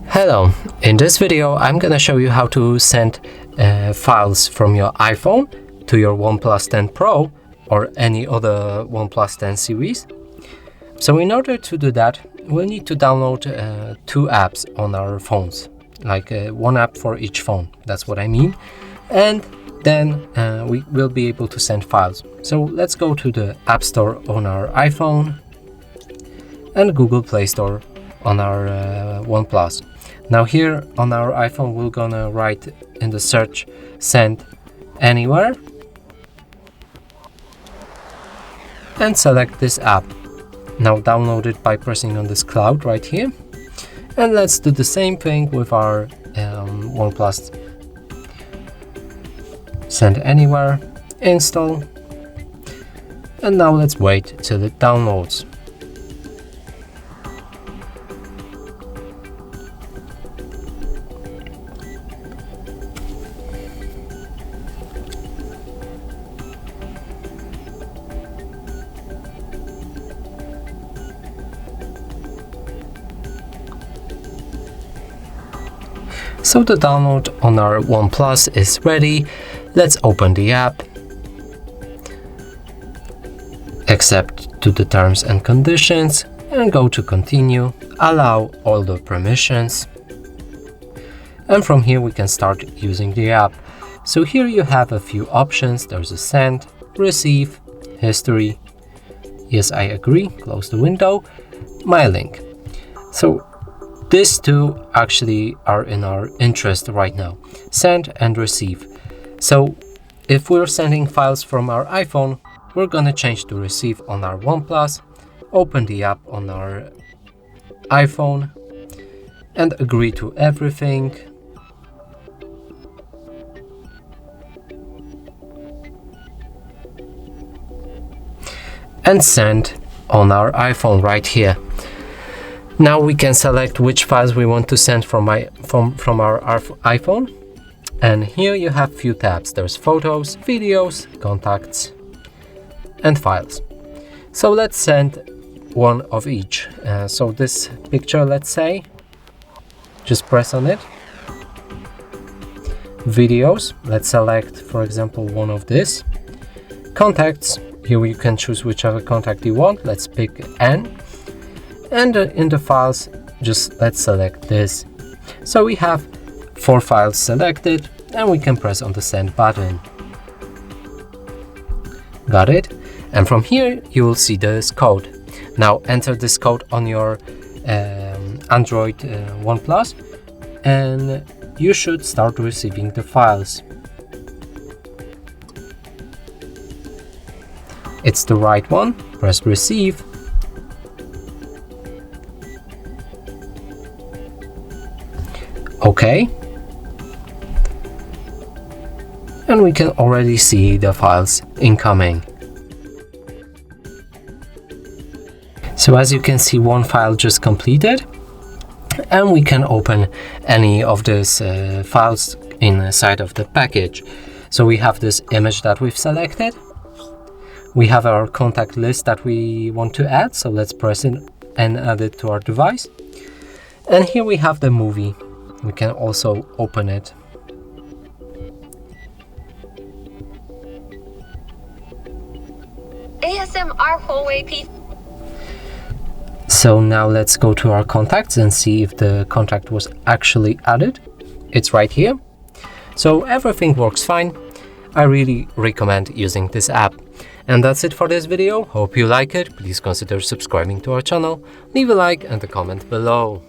Hello, in this video I'm gonna show you how to send files from your iPhone to your OnePlus 10 Pro or any other OnePlus 10 series. So in order to do that, we'll need to download two apps on our phones, like one app for each phone, that's what I mean. And then we will be able to send files. So let's go to the App Store on our iPhone and Google Play Store on our OnePlus. Now here on our iPhone, we're gonna write in the search send anywhere and select this app. Now download it by pressing on this cloud right here. And let's do the same thing with our OnePlus send anywhere, install, and now let's wait till it downloads. So the download on our OnePlus is ready. Let's open the app, accept to the terms and conditions, and go to continue, allow all the permissions. And from here we can start using the app. So here you have a few options. There's a send, receive, history. Yes, I agree, close the window, my link. So these two actually are in our interest right now, send and receive. So if we're sending files from our iPhone, we're gonna change to receive on our OnePlus, open the app on our iPhone and agree to everything. And send on our iPhone right here. Now we can select which files we want to send from our iPhone. And here you have few tabs. There's photos, videos, contacts, and files. So let's send one of each. So this picture, let's say, just press on it. Videos, let's select, for example, one of this. Contacts, here you can choose whichever contact you want. Let's pick N. And in the files, just let's select this. So we have 4 files selected and we can press on the send button. Got it? And from here you will see this code. Now enter this code on your Android OnePlus and you should start receiving the files. It's the right one. Press receive. OK, and we can already see the files incoming. So as you can see, one file just completed, and we can open any of these files inside of the package. So we have this image that we've selected. We have our contact list that we want to add, so let's press it and add it to our device. And here we have the movie. We can also open it. ASMR whole AP. So now let's go to our contacts and see if the contact was actually added. It's right here. So everything works fine. I really recommend using this app. And that's it for this video. Hope you like it. Please consider subscribing to our channel. Leave a like and a comment below.